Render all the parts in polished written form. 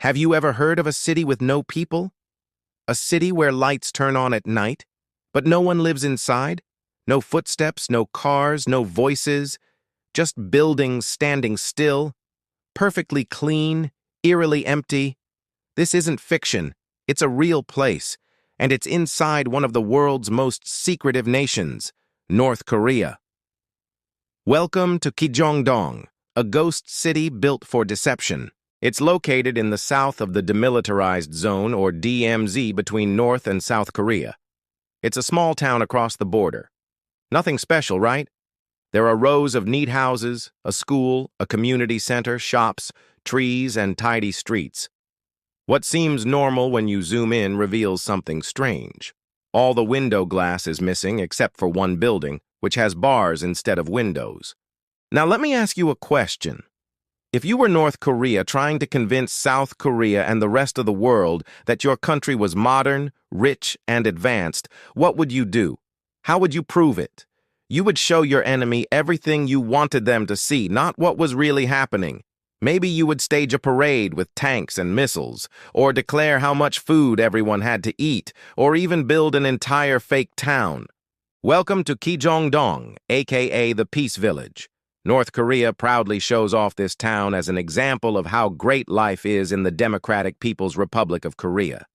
Have you ever heard of a city with no people? A city where lights turn on at night, but no one lives inside? No footsteps, no cars, no voices, just buildings standing still, perfectly clean, eerily empty. This isn't fiction, it's a real place, and it's inside one of the world's most secretive nations, North Korea. Welcome to Kijong-Dong, a ghost city built for deception. It's located in the south of the Demilitarized Zone, or DMZ, between North and South Korea. It's a small town across the border. Nothing special, right? There are rows of neat houses, a school, a community center, shops, trees, and tidy streets. What seems normal when you zoom in reveals something strange. All the window glass is missing except for one building, which has bars instead of windows. Now let me ask you a question. If you were North Korea trying to convince South Korea and the rest of the world that your country was modern, rich, and advanced, what would you do? How would you prove it? You would show your enemy everything you wanted them to see, not what was really happening. Maybe you would stage a parade with tanks and missiles, or declare how much food everyone had to eat, or even build an entire fake town. Welcome to Kijong-Dong, aka the Peace Village. North Korea proudly shows off this town as an example of how great life is in the Democratic People's Republic of Korea.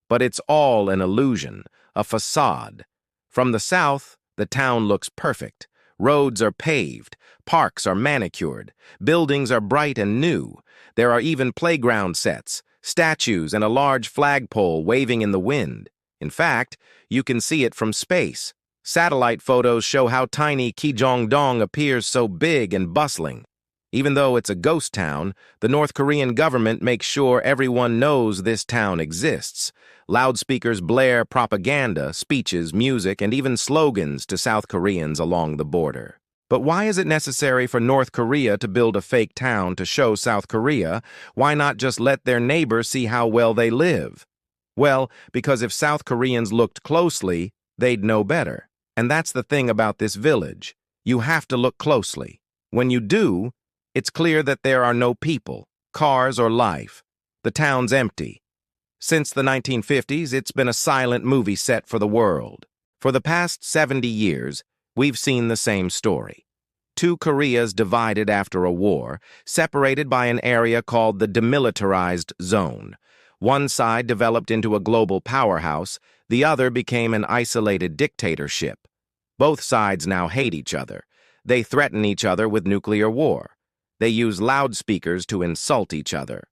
But it's all an illusion, a facade. From the south, the town looks perfect. Roads are paved, parks are manicured, buildings are bright and new. There are even playground sets, statues, and a large flagpole waving in the wind. In fact, you can see it from space. Satellite photos show how tiny Kijong-Dong appears so big and bustling. Even though it's a ghost town, the North Korean government makes sure everyone knows this town exists. Loudspeakers blare propaganda, speeches, music, and even slogans to South Koreans along the border. But why is it necessary for North Korea to build a fake town to show South Korea? Why not just let their neighbors see how well they live? Well, because if South Koreans looked closely, they'd know better. And that's the thing about this village. You have to look closely. When you do, it's clear that there are no people, cars, or life. The town's empty. Since the 1950s, it's been a silent movie set for the world. For the past 70 years, we've seen the same story. Two Koreas divided after a war, separated by an area called the Demilitarized Zone. One side developed into a global powerhouse, the other became an isolated dictatorship. Both sides now hate each other. They threaten each other with nuclear war. They use loudspeakers to insult each other.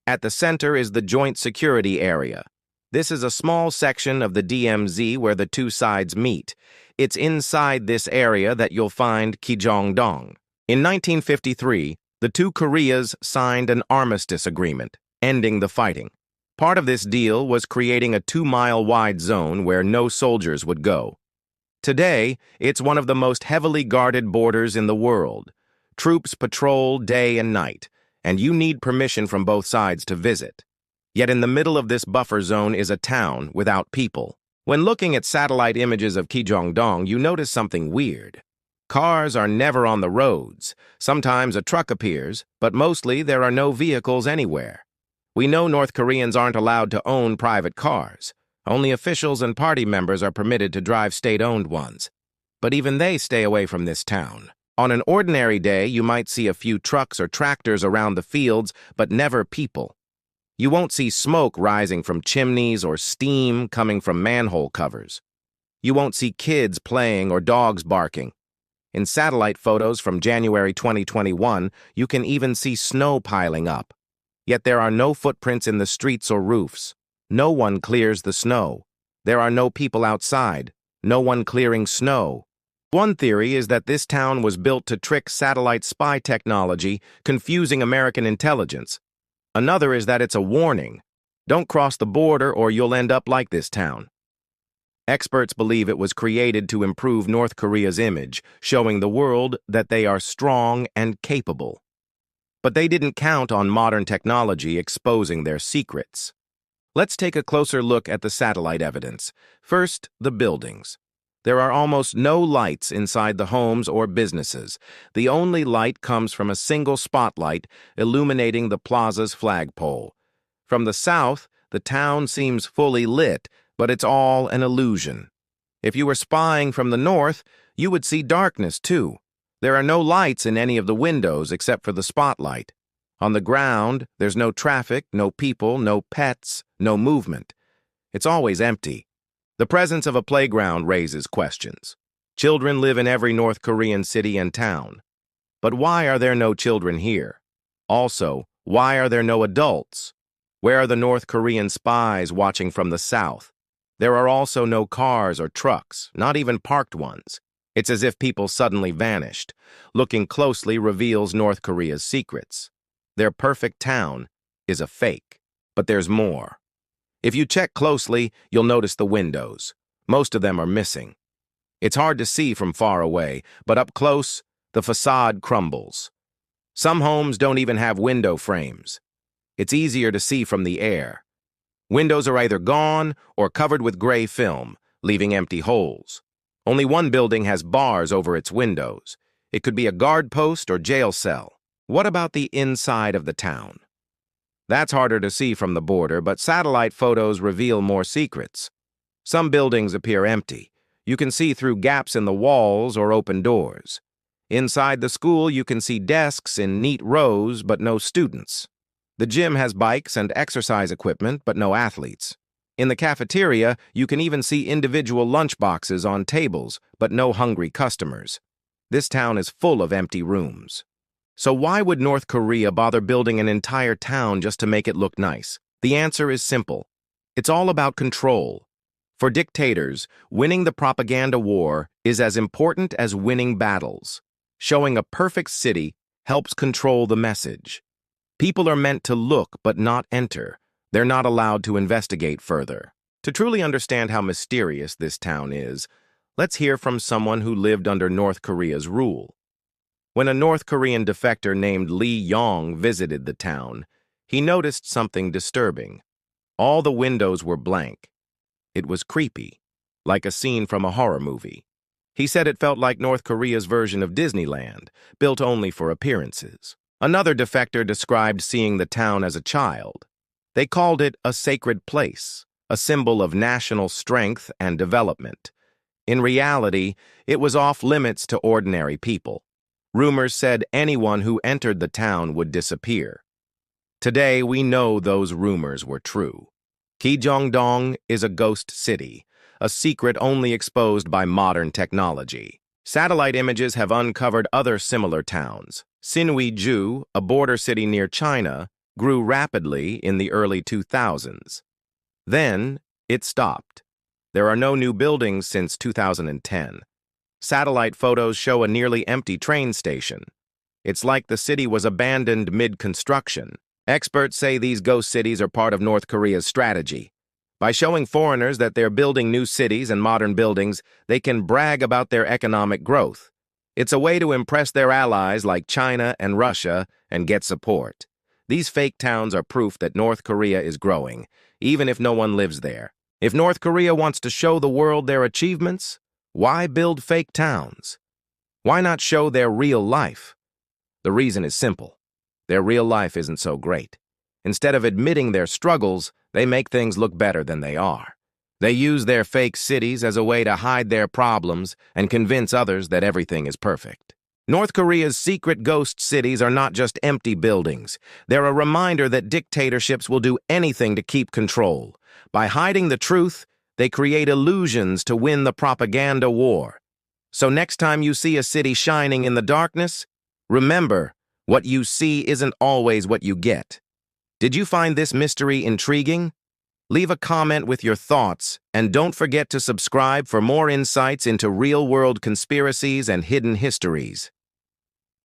At the center is the Joint Security Area. This is a small section of the DMZ where the two sides meet. It's inside this area that you'll find Kijong-Dong. In 1953, the two Koreas signed an armistice agreement, ending the fighting. Part of this deal was creating a 2-mile-wide zone where no soldiers would go. Today, it's one of the most heavily guarded borders in the world. Troops patrol day and night, and you need permission from both sides to visit. Yet in the middle of this buffer zone is a town without people. When looking at satellite images of Kijong-Dong, you notice something weird. Cars are never on the roads. Sometimes a truck appears, but mostly there are no vehicles anywhere. We know North Koreans aren't allowed to own private cars. Only officials and party members are permitted to drive state-owned ones. But even they stay away from this town. On an ordinary day, you might see a few trucks or tractors around the fields, but never people. You won't see smoke rising from chimneys or steam coming from manhole covers. You won't see kids playing or dogs barking. In satellite photos from January 2021, you can even see snow piling up. Yet there are no footprints in the streets or roofs. No one clears the snow. There are no people outside. No one clearing snow. One theory is that this town was built to trick satellite spy technology, confusing American intelligence. Another is that it's a warning. Don't cross the border or you'll end up like this town. Experts believe it was created to improve North Korea's image, showing the world that they are strong and capable. But they didn't count on modern technology exposing their secrets. Let's take a closer look at the satellite evidence. First, the buildings. There are almost no lights inside the homes or businesses. The only light comes from a single spotlight illuminating the plaza's flagpole. From the south, the town seems fully lit, but it's all an illusion. If you were spying from the north, you would see darkness too. There are no lights in any of the windows except for the spotlight. On the ground, there's no traffic, no people, no pets, no movement. It's always empty. The presence of a playground raises questions. Children live in every North Korean city and town. But why are there no children here? Also, why are there no adults? Where are the North Korean spies watching from the south? There are also no cars or trucks, not even parked ones. It's as if people suddenly vanished. Looking closely reveals North Korea's secrets. Their perfect town is a fake. But there's more. If you check closely, you'll notice the windows. Most of them are missing. It's hard to see from far away, but up close, the facade crumbles. Some homes don't even have window frames. It's easier to see from the air. Windows are either gone or covered with gray film, leaving empty holes. Only one building has bars over its windows. It could be a guard post or jail cell. What about the inside of the town? That's harder to see from the border, but satellite photos reveal more secrets. Some buildings appear empty. You can see through gaps in the walls or open doors. Inside the school, you can see desks in neat rows, but no students. The gym has bikes and exercise equipment, but no athletes. In the cafeteria, you can even see individual lunchboxes on tables, but no hungry customers. This town is full of empty rooms. So why would North Korea bother building an entire town just to make it look nice? The answer is simple. It's all about control. For dictators, winning the propaganda war is as important as winning battles. Showing a perfect city helps control the message. People are meant to look but not enter. They're not allowed to investigate further. To truly understand how mysterious this town is, let's hear from someone who lived under North Korea's rule. When a North Korean defector named Lee Yong visited the town, he noticed something disturbing. All the windows were blank. It was creepy, like a scene from a horror movie. He said it felt like North Korea's version of Disneyland, built only for appearances. Another defector described seeing the town as a child. They called it a sacred place, a symbol of national strength and development. In reality, it was off-limits to ordinary people. Rumors said anyone who entered the town would disappear. Today, we know those rumors were true. Kijong-Dong is a ghost city, a secret only exposed by modern technology. Satellite images have uncovered other similar towns. Sinui-ju, a border city near China, grew rapidly in the early 2000s. Then, it stopped. There are no new buildings since 2010. Satellite photos show a nearly empty train station. It's like the city was abandoned mid-construction. Experts say these ghost cities are part of North Korea's strategy. By showing foreigners that they're building new cities and modern buildings, they can brag about their economic growth. It's a way to impress their allies like China and Russia and get support. These fake towns are proof that North Korea is growing, even if no one lives there. If North Korea wants to show the world their achievements, why build fake towns? Why not show their real life? The reason is simple. Their real life isn't so great. Instead of admitting their struggles, they make things look better than they are. They use their fake cities as a way to hide their problems and convince others that everything is perfect. North Korea's secret ghost cities are not just empty buildings. They're a reminder that dictatorships will do anything to keep control. By hiding the truth, they create illusions to win the propaganda war. So next time you see a city shining in the darkness, remember, what you see isn't always what you get. Did you find this mystery intriguing? Leave a comment with your thoughts, and don't forget to subscribe for more insights into real-world conspiracies and hidden histories.